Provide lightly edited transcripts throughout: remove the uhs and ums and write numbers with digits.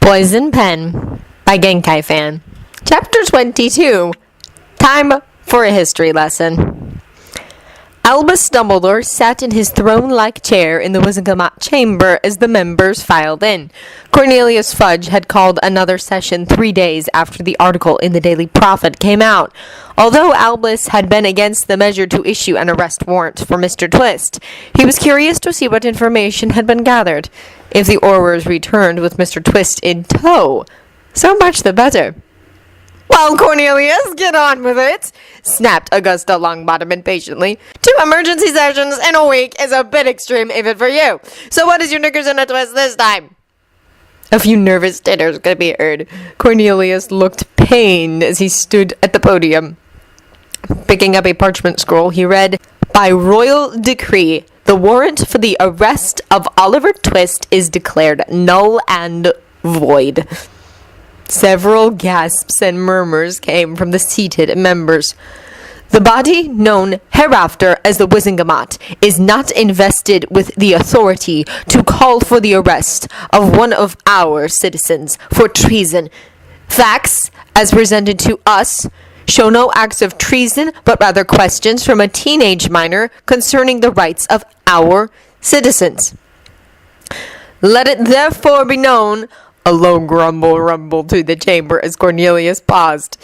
Poison Pen by Genkai Fan. Chapter 22. Time for a history lesson. Albus Dumbledore sat in his throne-like chair in the Wizengamot chamber as the members filed in. Cornelius Fudge had called another session 3 days after the article in the Daily Prophet came out. Although Albus had been against the measure to issue an arrest warrant for Mr. Twist, he was curious to see what information had been gathered. If the Aurors returned with Mr. Twist in tow, so much the better. "Well, Cornelius, get on with it," snapped Augusta Longbottom impatiently. "2 emergency sessions in a week is a bit extreme even for you. So what is your knickers in a twist this time?" A few nervous titters could be heard. Cornelius looked pained as he stood at the podium. Picking up a parchment scroll, he read, "By royal decree, the warrant for the arrest of Oliver Twist is declared null and void." Several gasps and murmurs came from the seated members. "The body, known hereafter as the Wizengamot, is not invested with the authority to call for the arrest of one of our citizens for treason. Facts, as presented to us, show no acts of treason, but rather questions from a teenage minor concerning the rights of our citizens. Let it therefore be known..." A low grumble rumbled through the chamber as Cornelius paused.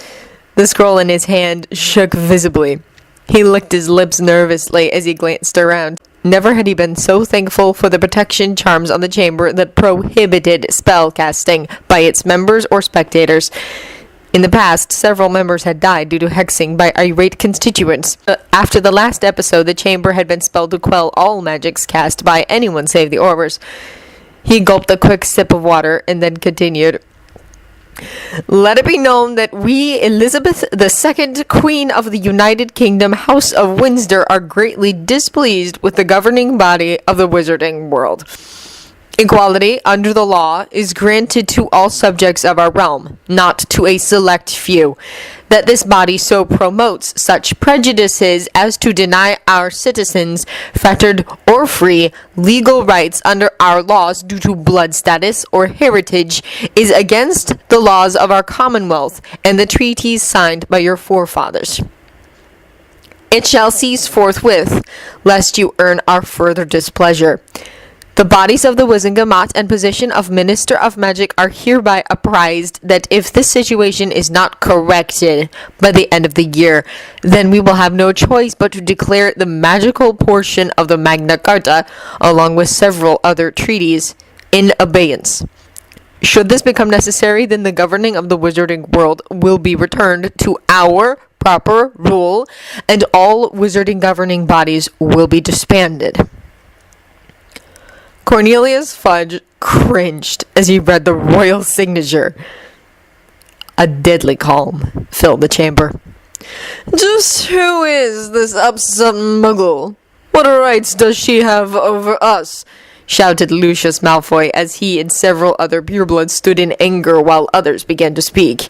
The scroll in his hand shook visibly. He licked his lips nervously as he glanced around. Never had he been so thankful for the protection charms on the chamber that prohibited spell casting by its members or spectators. In the past, several members had died due to hexing by irate constituents. After the last episode, the chamber had been spelled to quell all magics cast by anyone save the Aurors. He gulped a quick sip of water and then continued. "Let it be known that we, Elizabeth II, Queen of the United Kingdom, House of Windsor, are greatly displeased with the governing body of the wizarding world. Equality under the law is granted to all subjects of our realm, not to a select few. That this body so promotes such prejudices as to deny our citizens, fettered or free, legal rights under our laws due to blood status or heritage is against the laws of our Commonwealth and the treaties signed by your forefathers. It shall cease forthwith, lest you earn our further displeasure. The bodies of the Wizengamot and position of Minister of Magic are hereby apprised that if this situation is not corrected by the end of the year, then we will have no choice but to declare the magical portion of the Magna Carta, along with several other treaties, in abeyance. Should this become necessary, then the governing of the wizarding world will be returned to our proper rule, and all wizarding governing bodies will be disbanded." Cornelius Fudge cringed as he read the royal signature. A deadly calm filled the chamber. "Just who is this upstart muggle? What rights does she have over us?" shouted Lucius Malfoy as he and several other purebloods stood in anger while others began to speak.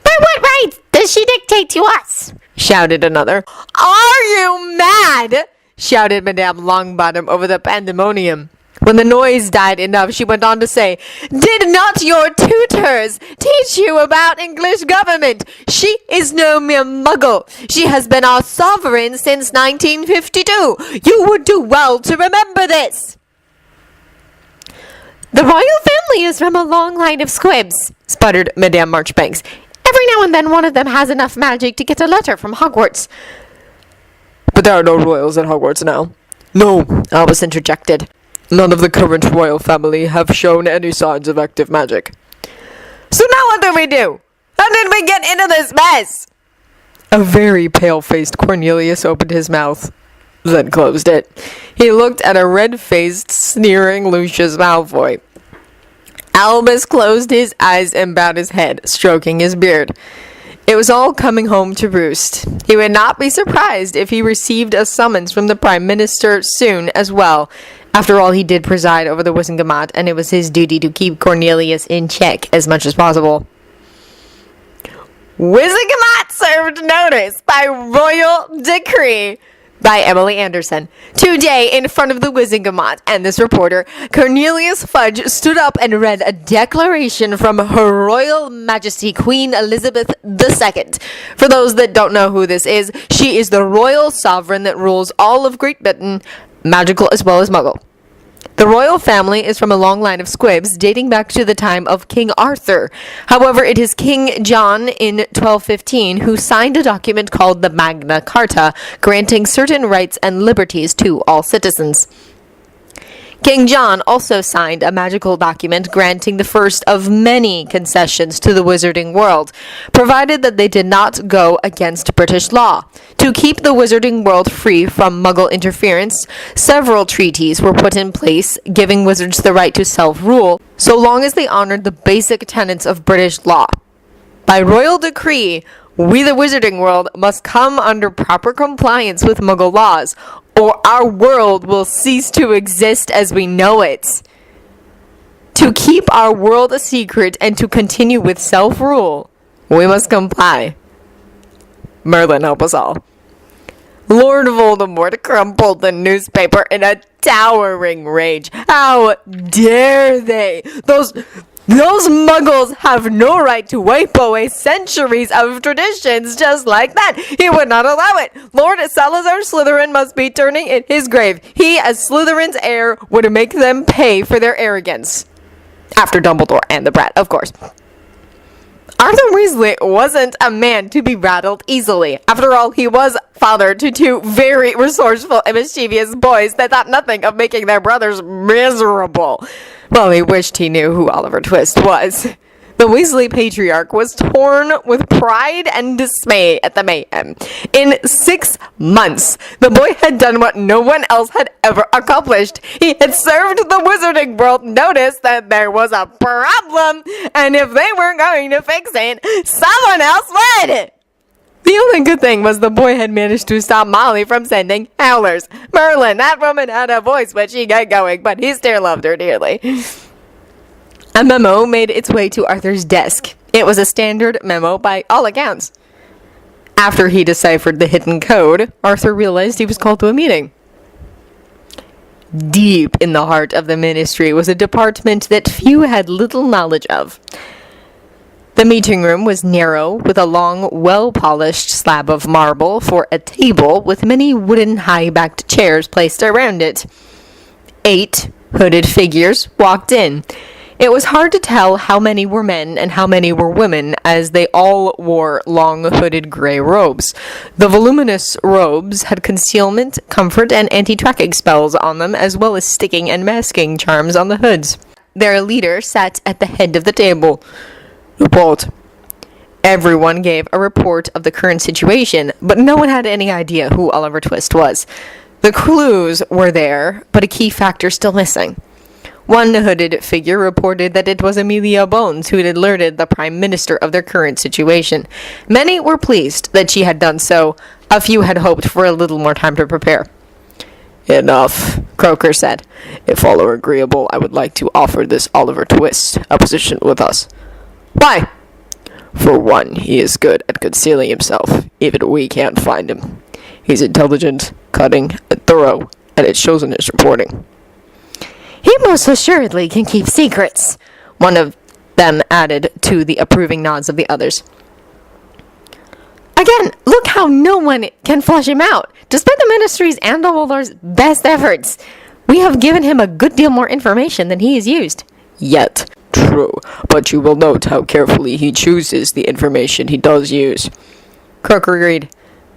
"By what right does she dictate to us?" shouted another. "Are you mad?" shouted Madame Longbottom over the pandemonium. When the noise died enough, she went on to say, "Did not your tutors teach you about English government? She is no mere muggle. She has been our sovereign since 1952. You would do well to remember this." "The royal family is from a long line of squibs," sputtered Madame Marchbanks. "Every now and then one of them has enough magic to get a letter from Hogwarts." "But there are no royals at Hogwarts now." "No," Albus interjected. "None of the current royal family have shown any signs of active magic." "So now what do we do? How did we get into this mess?" A very pale-faced Cornelius opened his mouth, then closed it. He looked at a red-faced, sneering Lucius Malfoy. Albus closed his eyes and bowed his head, stroking his beard. It was all coming home to roost. He would not be surprised if he received a summons from the Prime Minister soon as well. After all, he did preside over the Wizengamot, and it was his duty to keep Cornelius in check as much as possible. "Wizengamot served notice by royal decree. by Emily Anderson. Today, in front of the Wizengamot and this reporter, Cornelius Fudge stood up and read a declaration from Her Royal Majesty Queen Elizabeth II. For those that don't know who this is, she is the royal sovereign that rules all of Great Britain, magical as well as muggle. The royal family is from a long line of squibs dating back to the time of King Arthur. However, it is King John in 1215 who signed a document called the Magna Carta, granting certain rights and liberties to all citizens. King John also signed a magical document granting the first of many concessions to the wizarding world, provided that they did not go against British law. To keep the wizarding world free from Muggle interference, several treaties were put in place, giving wizards the right to self-rule, so long as they honored the basic tenets of British law. By royal decree, we the wizarding world must come under proper compliance with Muggle laws, or our world will cease to exist as we know it. To keep our world a secret and to continue with self-rule, we must comply. Merlin, help us all. Lord Voldemort crumpled the newspaper in a towering rage. How dare they? Those muggles have no right to wipe away centuries of traditions just like that. He would not allow it. Lord Salazar Slytherin must be turning in his grave. He, as Slytherin's heir, would make them pay for their arrogance. After Dumbledore and the brat, of course. Arthur Weasley wasn't a man to be rattled easily. After all, he was father to two very resourceful and mischievous boys that thought nothing of making their brothers miserable. Well, he wished he knew who Oliver Twist was. The Weasley patriarch was torn with pride and dismay at the mayhem. In 6 months, the boy had done what no one else had ever accomplished. He had served the wizarding world notice that there was a problem, and if they weren't going to fix it, someone else would. The only good thing was the boy had managed to stop Molly from sending howlers. Merlin, that woman had a voice when she got going, but he still loved her dearly. A memo made its way to Arthur's desk. It was a standard memo by all accounts. After he deciphered the hidden code, Arthur realized he was called to a meeting. Deep in the heart of the ministry was a department that few had little knowledge of. The meeting room was narrow, with a long, well-polished slab of marble for a table with many wooden high-backed chairs placed around it. 8 hooded figures walked in. It was hard to tell how many were men and how many were women, as they all wore long hooded gray robes. The voluminous robes had concealment, comfort, and anti-tracking spells on them, as well as sticking and masking charms on the hoods. Their leader sat at the head of the table. Report. Everyone gave a report of the current situation, but no one had any idea who Oliver Twist was. The clues were there, but a key factor still missing. One hooded figure reported that it was Amelia Bones who had alerted the Prime Minister of their current situation. Many were pleased that she had done so. A few had hoped for a little more time to prepare. Enough, Croaker said. If all are agreeable, I would like to offer this Oliver Twist a position with us. Why? For one, he is good at concealing himself. Even we can't find him. He's intelligent, cunning, and thorough, and it shows in his reporting. He most assuredly can keep secrets, one of them added to the approving nods of the others. Again, look how no one can flush him out, despite the Ministry's and Dumbledore's best efforts. We have given him a good deal more information than he has used. Yet. True, but you will note how carefully he chooses the information he does use. Croaker agreed.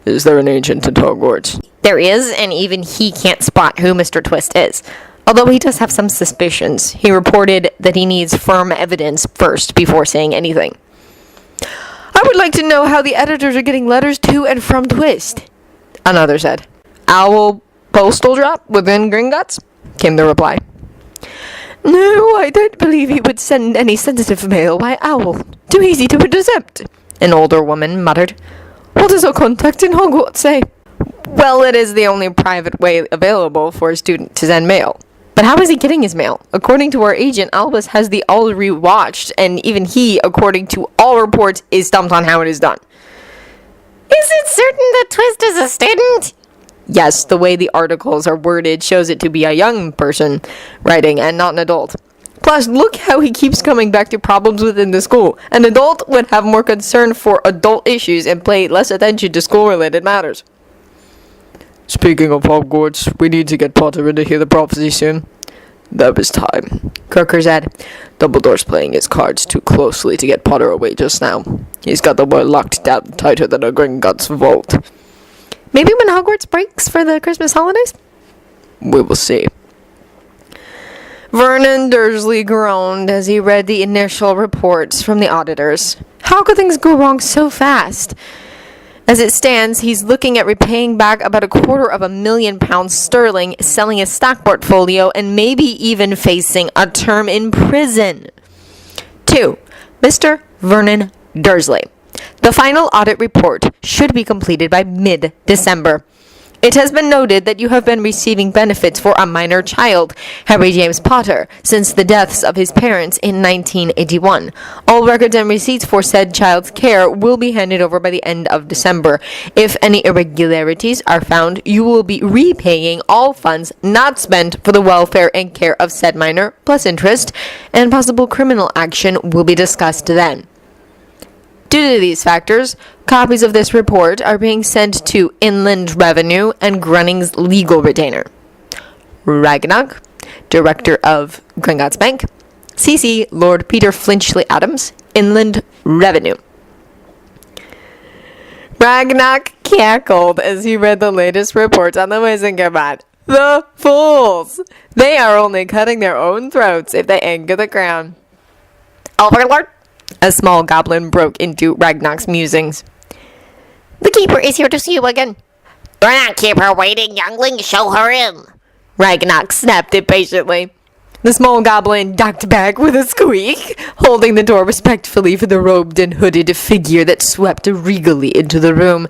Is there an agent at Hogwarts? There is, and even he can't spot who Mr. Twist is. Although he does have some suspicions, he reported that he needs firm evidence first before saying anything. I would like to know how the editors are getting letters to and from Twist, another said. Owl postal drop within Gringotts, came the reply. No, I don't believe he would send any sensitive mail by owl. Too easy to intercept, an older woman muttered. What does our contact in Hogwarts say? Well, it is the only private way available for a student to send mail. But how is he getting his mail? According to our agent, Albus has the all rewatched, and even he, according to all reports, is stumped on how it is done. Is it certain that Twist is a student? Yes, the way the articles are worded shows it to be a young person writing and not an adult. Plus, look how he keeps coming back to problems within the school. An adult would have more concern for adult issues and pay less attention to school-related matters. Speaking of Hogwarts, we need to get Potter in to hear the prophecy soon. That was time, Crooker said. Dumbledore's playing his cards too closely to get Potter away just now. He's got the boy locked down tighter than a Gringotts vault. Maybe when Hogwarts breaks for the Christmas holidays? We will see. Vernon Dursley groaned as he read the initial reports from the auditors. How could things go wrong so fast? As it stands, he's looking at repaying back about £250,000 sterling, selling his stock portfolio, and maybe even facing a term in prison. 2. Mr. Vernon Dursley. The final audit report should be completed by mid-December. It has been noted that you have been receiving benefits for a minor child, Harry James Potter, since the deaths of his parents in 1981. All records and receipts for said child's care will be handed over by the end of December. If any irregularities are found, you will be repaying all funds not spent for the welfare and care of said minor, plus interest, and possible criminal action will be discussed then. Due to these factors, copies of this report are being sent to Inland Revenue and Grunning's legal retainer. Ragnarok, Director of Gringotts Bank. CC Lord Peter Flinchley Adams, Inland Revenue. Ragnarok cackled as he read the latest reports on the missing command. The fools! They are only cutting their own throats if they anger the crown. Overlord! A small goblin broke into Ragnarok's musings. The keeper is here to see you again. Do not keep her waiting, youngling. Show her in. Ragnarok snapped impatiently. The small goblin ducked back with a squeak, holding the door respectfully for the robed and hooded figure that swept regally into the room.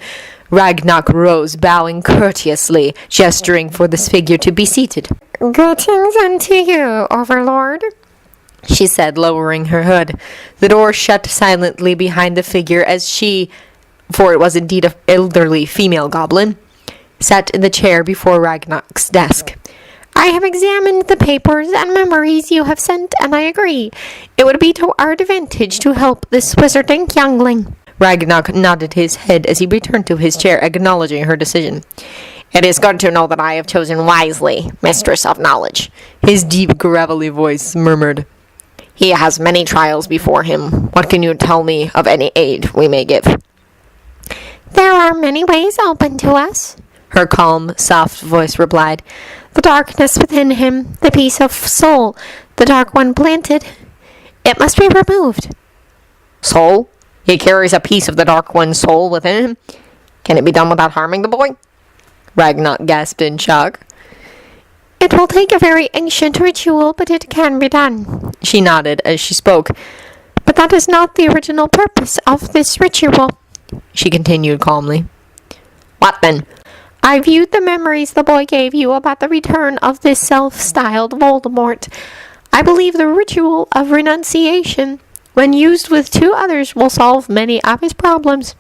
Ragnarok rose, bowing courteously, gesturing for this figure to be seated. Greetings unto you, Overlord, she said, lowering her hood. The door shut silently behind the figure as she, for it was indeed an elderly female goblin, sat in the chair before Ragnarok's desk. I have examined the papers and memories you have sent, and I agree. It would be to our advantage to help this wizarding youngling. Ragnarok nodded his head as he returned to his chair, acknowledging her decision. It is good to know that I have chosen wisely, Mistress of Knowledge. His deep, gravelly voice murmured. He has many trials before him. What can you tell me of any aid we may give? There are many ways open to us, her calm, soft voice replied. The darkness within him, the piece of soul the Dark One planted, it must be removed. Soul? He carries a piece of the Dark One's soul within him? Can it be done without harming the boy? Ragnarok gasped in shock. It will take a very ancient ritual, but it can be done. She nodded as she spoke. But that is not the original purpose of this ritual, she continued calmly. What then? I viewed the memories the boy gave you about the return of this self-styled Voldemort. I believe the ritual of renunciation, when used with 2 others, will solve many of his problems.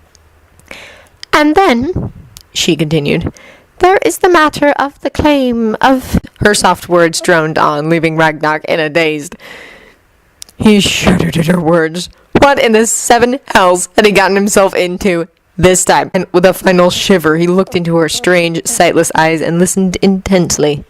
And then, she continued, there is the matter of the claim of... Her soft words droned on, leaving Ragnarok in a daze. He shuddered at her words. What in the 7 hells had he gotten himself into this time? And with a final shiver, he looked into her strange, sightless eyes and listened intently.